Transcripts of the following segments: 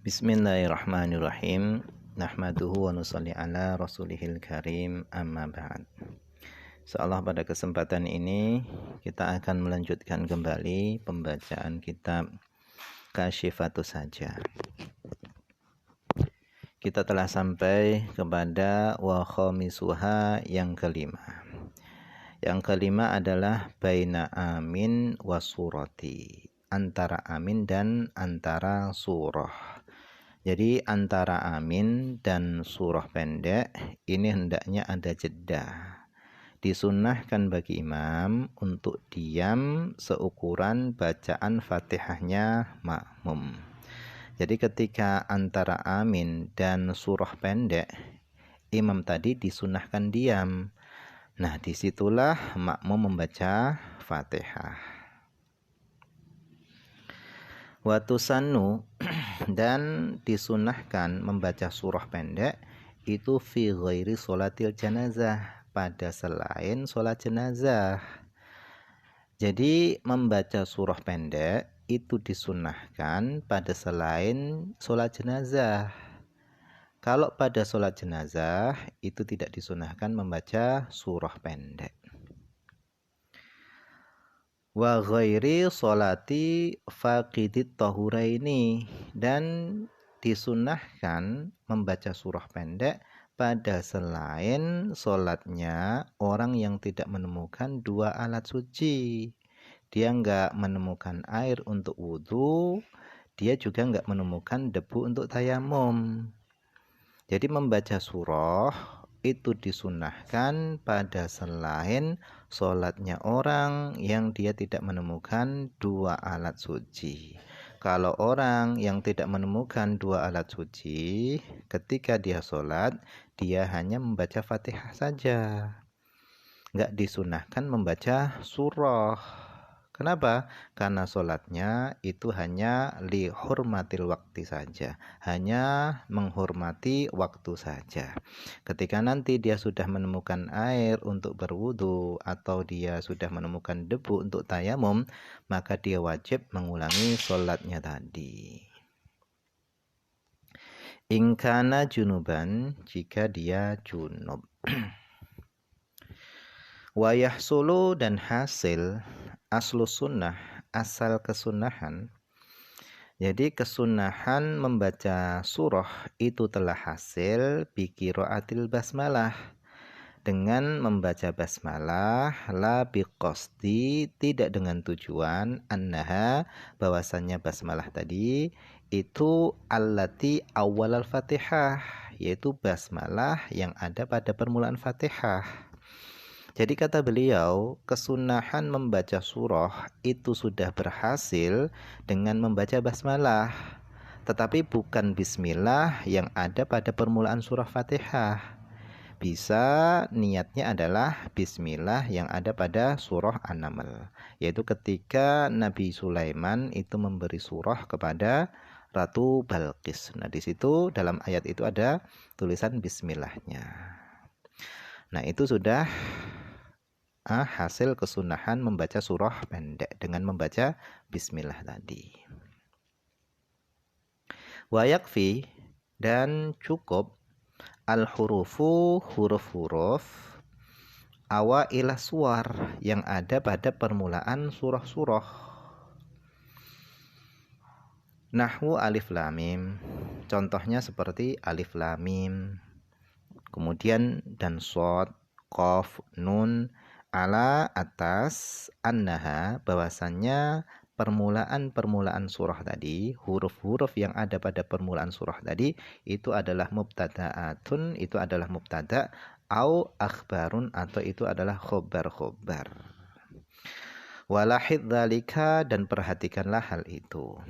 Bismillahirrahmanirrahim. Nahmaduhu wa nusalli ala rasulihil karim, amma ba'd. Insyaallah pada kesempatan ini kita akan melanjutkan kembali pembacaan kitab Kasyifatus Haja. Kita telah sampai kepada wa khamisuha yang kelima. Yang kelima adalah baina amin wa surati, antara amin dan antara surah. Jadi antara amin dan surah pendek ini hendaknya ada jeda. Disunnahkan bagi imam untuk diam seukuran bacaan Fatihahnya makmum. Jadi ketika antara amin dan surah pendek, imam tadi disunnahkan diam. Nah, disitulah makmum membaca Fatihah. Watusannu dan disunahkan membaca surah pendek itu fi ghairi sholatil janazah, pada selain sholat jenazah. Jadi membaca surah pendek itu disunahkan pada selain sholat jenazah. Kalau pada sholat jenazah itu tidak disunahkan membaca surah pendek. Wa ghairi sholati faqidit tahuraini, dan disunahkan membaca surah pendek pada selain sholatnya orang yang tidak menemukan dua alat suci. Dia enggak menemukan air untuk wudhu, dia juga enggak menemukan debu untuk tayamum. Jadi membaca surah itu disunahkan pada selain sholatnya orang yang dia tidak menemukan dua alat suci. Kalau orang yang tidak menemukan dua alat suci, ketika dia sholat, dia hanya membaca Fatihah saja. Nggak disunahkan membaca surah. Kenapa? Karena sholatnya itu hanya li hurmatil waktu saja, hanya menghormati waktu saja. Ketika nanti dia sudah menemukan air untuk berwudu atau dia sudah menemukan debu untuk tayamum, maka dia wajib mengulangi sholatnya tadi. Ingkana junuban, jika dia junub. Wayah sulu dan hasil aslu sunnah, asal kesunahan. Jadi kesunahan membaca surah itu telah hasil bi qiraatil basmalah, dengan membaca basmalah, la biqasdi, tidak dengan tujuan, annaha, bahwasannya basmalah tadi itu allati awal al-fatihah, yaitu basmalah yang ada pada permulaan Fatihah. Jadi kata beliau, kesunahan membaca surah itu sudah berhasil dengan membaca basmalah, tetapi bukan bismillah yang ada pada permulaan surah Fatihah. Bisa niatnya adalah bismillah yang ada pada surah An-Naml, yaitu ketika Nabi Sulaiman itu memberi surah kepada Ratu Balqis. Nah, di situ dalam ayat itu ada tulisan bismillahnya. Nah, itu sudah hasil kesunahan membaca surah pendek dengan membaca bismillah tadi. Wa yakfi, dan cukup al-hurufu, huruf-huruf awailah suwar yang ada pada permulaan surah-surah. Nahwu alif lam mim, contohnya seperti alif lam mim, kemudian dan shad, qaf, nun, ala, atas, annaha, bahwasannya permulaan surah tadi, huruf-huruf yang ada pada permulaan surah tadi itu adalah mubtada'atun, itu adalah mubtada, au akhbarun, atau itu adalah khobar-khobar. Walahid dzalika, dan perhatikanlah hal itu.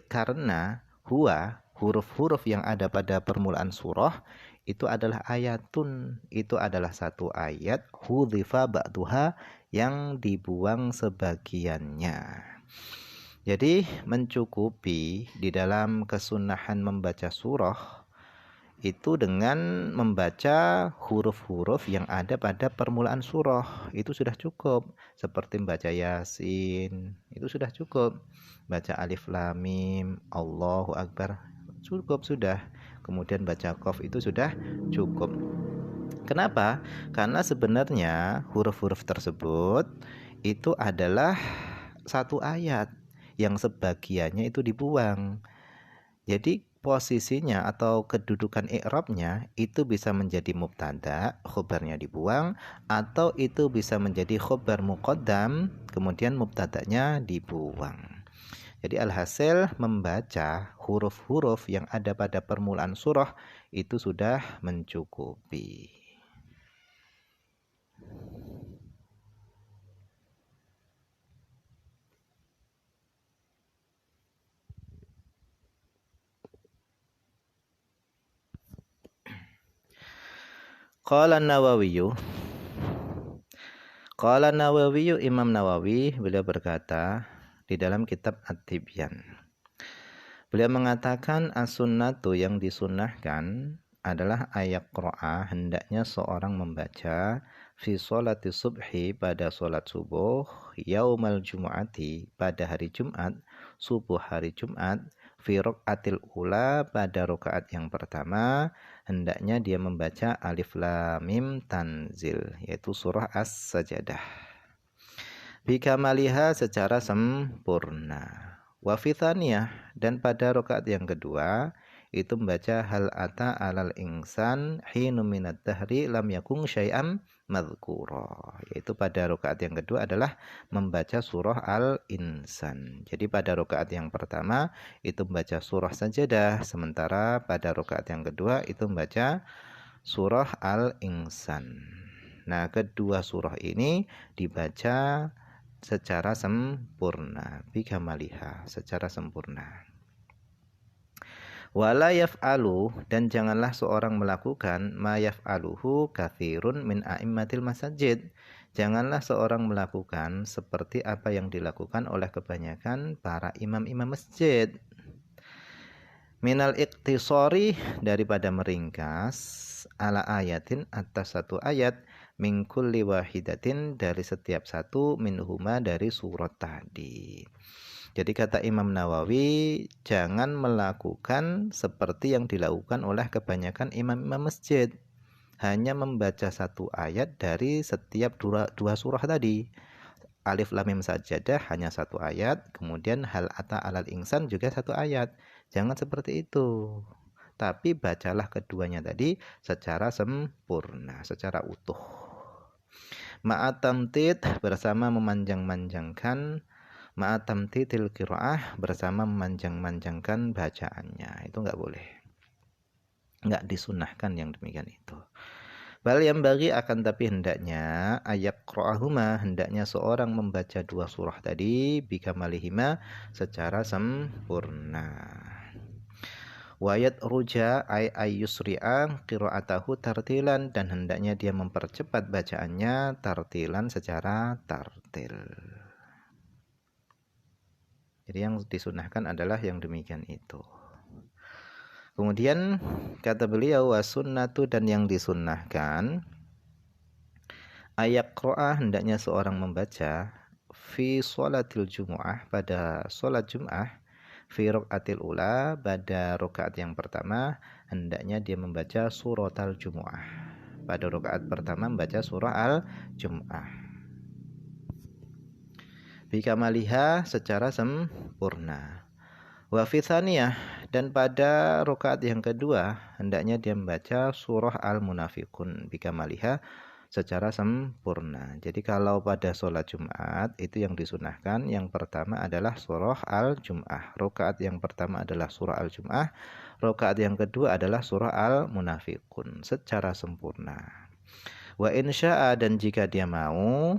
Karena huwa, huruf-huruf yang ada pada permulaan surah itu adalah ayatun, itu adalah satu ayat, hudhifa ba'duha, yang dibuang sebagiannya. Jadi mencukupi di dalam kesunahan membaca surah itu dengan membaca huruf-huruf yang ada pada permulaan surah. Itu sudah cukup. Seperti membaca Yasin, itu sudah cukup. Baca Alif Lam Mim, Allahu Akbar, cukup sudah. Kemudian baca Qaf, itu sudah cukup. Kenapa? Karena sebenarnya huruf-huruf tersebut itu adalah satu ayat yang sebagiannya itu dibuang. Jadi posisinya atau kedudukan i'rabnya itu bisa menjadi mubtada, khobarnya dibuang, atau itu bisa menjadi khobar muqaddam, kemudian mubtadanya dibuang. Jadi alhasil membaca huruf-huruf yang ada pada permulaan surah itu sudah mencukupi. Qala Nawawi, Imam Nawawi beliau berkata di dalam kitab At-Tibyan. Beliau mengatakan as-sunnatu yang disunnahkan adalah ayat qira'ah, hendaknya seorang membaca fi sholati subhi pada sholat subuh, yaumal jumu'ati pada hari Jumat, subuh hari Jumat, fi raqatil ula pada rakaat yang pertama, hendaknya dia membaca Alif Lam Mim Tanzil, yaitu surah As-Sajdah. Bikamaliha secara sempurna. Wa fi thaniyah, dan pada rakaat yang kedua itu membaca hal ata alal insan hinu minad dahri lam yakun syai'am madhkura, yaitu pada rakaat yang kedua adalah membaca surah Al-Insan. Jadi pada rakaat yang pertama itu membaca surah Sajdah, sementara pada rakaat yang kedua itu membaca surah Al-Insan. Nah, kedua surah ini dibaca secara sempurna, bikamaliha, secara sempurna. Wala yaf'alu, dan janganlah seorang melakukan ma yaf'aluhu katsirun min a'immatil masajid. Janganlah seorang melakukan seperti apa yang dilakukan oleh kebanyakan para imam-imam masjid. Minal iqtisori, daripada meringkas, ala ayatin, atas satu ayat, min kulli wahidatin, dari setiap satu, minhuma, dari surat tadi. Jadi kata Imam Nawawi, jangan melakukan seperti yang dilakukan oleh kebanyakan imam-imam masjid. Hanya membaca satu ayat dari setiap dua surah tadi. Alif Lam Mim Sajdah hanya satu ayat, kemudian hal ata alal insan juga satu ayat. Jangan seperti itu. Tapi bacalah keduanya tadi secara sempurna, secara utuh. Ma'atamtid, bersama memanjang-manjangkan, ma'atamtidil qiraah, bersama memanjang-manjangkan bacaannya. Itu enggak boleh, enggak disunahkan yang demikian itu. Bal yang bagi, akan tapi hendaknya ayat qira'ahuma, hendaknya seorang membaca dua surah tadi bikamalihima, secara sempurna. Wayat ruja ay ayyusri'a qira'atahu tartilan, dan hendaknya dia mempercepat bacaannya tartilan, secara tartil. Jadi yang disunahkan adalah yang demikian itu. Kemudian kata beliau wasunnatu, dan yang disunnahkan ayat qira'ah, hendaknya seorang membaca fi sholatil jumu'ah, pada sholat Jum'ah, fi raqatil ula, pada rakaat yang pertama, hendaknya dia membaca surat al-Jumu'ah. Pada rakaat pertama membaca surah al-Jum'ah. Bikamaliha, secara sempurna. Wa fi thaniyah, dan pada rakaat yang kedua hendaknya dia membaca surah Al-Munafiqun bikamaliha, secara sempurna. Jadi kalau pada sholat Jumat itu yang disunahkan yang pertama adalah surah Al-Jum'ah. Rakaat yang pertama adalah surah Al-Jum'ah, rakaat yang kedua adalah surah Al-Munafiqun secara sempurna. Wa insya'a, dan jika dia mau,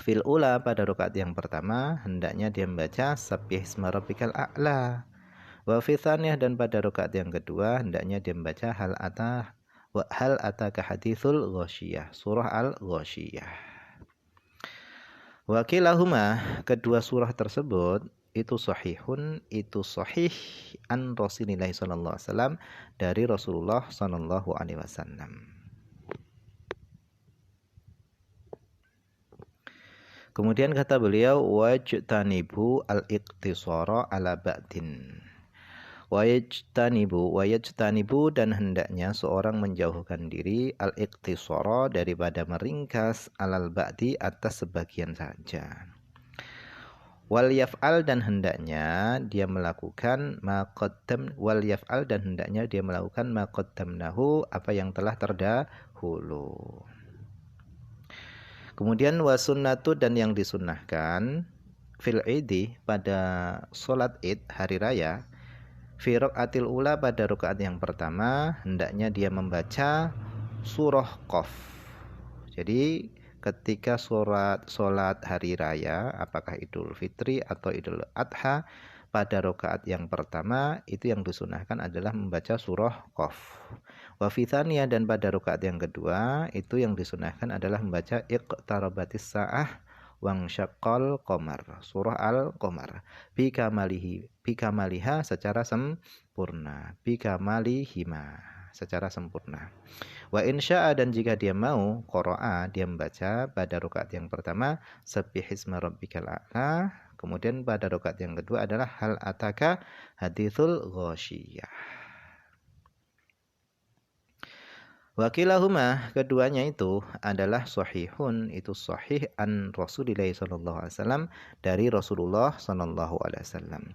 fil ula, pada rakaat yang pertama hendaknya dia membaca Sabbihisma rabbikal a'la. Wa fi tsaniyah, dan pada rakaat yang kedua hendaknya dia membaca hal ataka haditsul ghasyiyah, surah al-ghasyiyah. Wa kilahuma, kedua surah tersebut, itu sahihun, itu sahih an Rasulillah sallallahu alaihi wasallam, dari Rasulullah sallallahu alaihi wasallam. Kemudian kata beliau, wajtanibu al-iqtisara ala ba'din. Wajtanibu dan hendaknya seorang menjauhkan diri al-iqtisara daripada meringkas alal ba'di atas sebagian saja. Wal yaf'al dan hendaknya dia melakukan wal yaf'al dan hendaknya dia melakukan ma qaddamnahu, apa yang telah terdahulu. Kemudian wasunnatu dan yang disunnahkan fil idi pada sholat id hari raya, fi raqatil ula pada rakaat yang pertama hendaknya dia membaca surah Qaf. Jadi ketika sholat hari raya, apakah Idul Fitri atau Idul Adha, pada rakaat yang pertama itu yang disunahkan adalah membaca surah Qaf. Wa fi tsaniyah dan pada rakaat yang kedua itu yang disunahkan adalah membaca iqtarabatis saah wang syaqqal qamar, surah Al-Qamar, bi kamaliha secara sempurna, bi kamalihima secara sempurna. Wa insya'a dan jika dia mau qara'a, dia membaca pada rakaat yang pertama sabbihisma rabbikal a'la, kemudian pada rakaat yang kedua adalah hal ataka haditsul ghasyiyah. Wakilahuma keduanya itu adalah sahihun, itu sahih an Rasulillah sallallahu alaihi wasallam, dari Rasulullah sallallahu alaihi wasallam.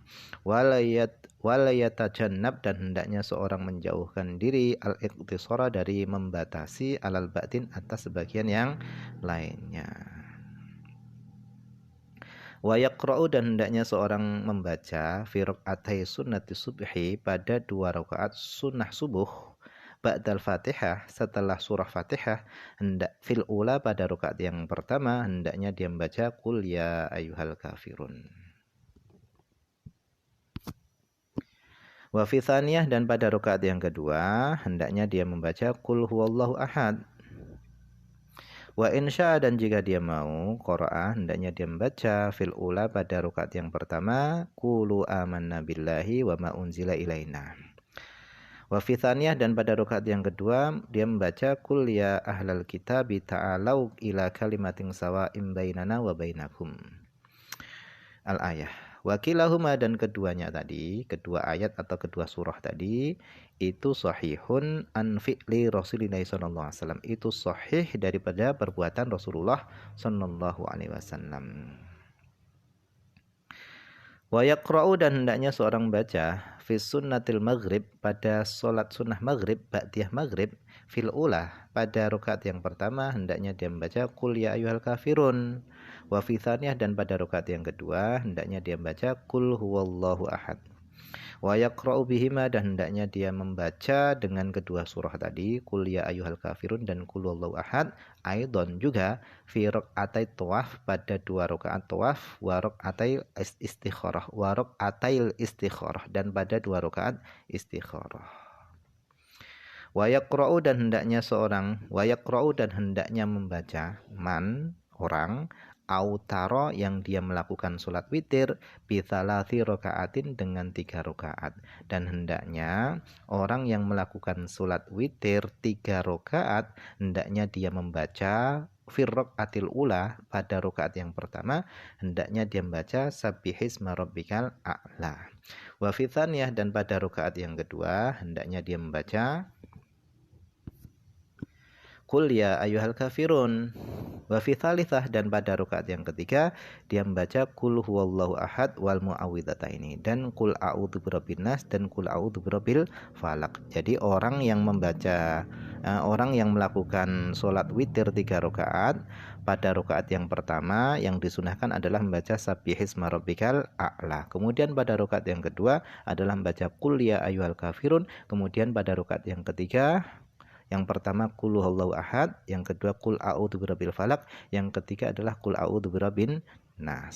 Walayatajannab dan hendaknya seorang menjauhkan diri al-iqtisara dari membatasi alal batin atas sebagian yang lainnya. Wa yaqra'u dan hendaknya seorang membaca fi raq'atai sunnati subhi pada 2 rakaat sunnah subuh, ba'dal Fatihah setelah surah Fatihah, hendak fil ula pada rakaat yang pertama hendaknya dia membaca qul ya ayyuhal kafirun. Wa fi tsaniyah dan pada rakaat yang kedua hendaknya dia membaca qul huwallahu ahad. Wa insya dan jika dia mau qara'a hendaknya dia membaca fil ula pada rakaat yang pertama qulu amanna billahi wa ma unzila ilaina. Wa fi tsaniyah dan pada rakaat yang kedua dia membaca qul ya ahlal kitabi ta'alau ila kalimatin sawa'im bainana wa bainakum. Al-ayah. Wa kilahuma dan keduanya tadi, kedua ayat atau kedua surah tadi itu sahihun an fi'li Rasulillah sallallahu alaihi wasallam. Itu sahih daripada perbuatan Rasulullah sallallahu alaihi wasallam. Wa yaqra'u dan hendaknya seorang baca fi sunnatil maghrib pada solat sunnah maghrib, ba'diyah maghrib, fil ula pada rakaat yang pertama hendaknya dia membaca qul ya ayyuhal kafirun. Wa fi tsaniyah dan pada rakaat yang kedua hendaknya dia membaca qul huwallahu ahad. Wa yaqra'u bihima dan hendaknya dia membaca dengan kedua surah tadi qul ya ayyuhal kafirun dan qul huwallahu ahad, aidon juga fi raq'atai tawaf pada 2 rakaat tawaf, wa raq'atai istikharah dan pada 2 rakaat istikharah. Wa yaqra'u dan hendaknya membaca man orang autaro yang dia melakukan sholat witir bithalati rakaatin dengan 3 rakaat, dan hendaknya orang yang melakukan sholat witir 3 rakaat hendaknya dia membaca fir raqatil ula pada rakaat yang pertama hendaknya dia membaca sabbihisma rabbikal a'la. Wa fi tsaniyah dan pada rakaat yang kedua hendaknya dia membaca qul ya ayyuhal kafirun. Wa fi tsalitsah dan pada rakaat yang ketiga dia membaca qul huwallahu ahad wal muawwidhataini dan qul a'udzu birabbin nas dan qul a'udzu birabbil falaq. Jadi orang yang melakukan sholat witir 3 rakaat pada rakaat yang pertama yang disunahkan adalah membaca sabbihisma rabbikal a'la. Kemudian pada rakaat yang kedua adalah membaca qul ya ayyuhal kafirun. Kemudian pada rakaat yang ketiga, yang pertama qul huwallahu ahad, yang kedua qul a'udzu birabbil falaq, yang ketiga adalah qul a'udzu birabbin nas.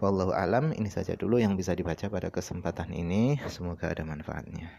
Wallahu alam, ini saja dulu yang bisa dibaca pada kesempatan ini, semoga ada manfaatnya.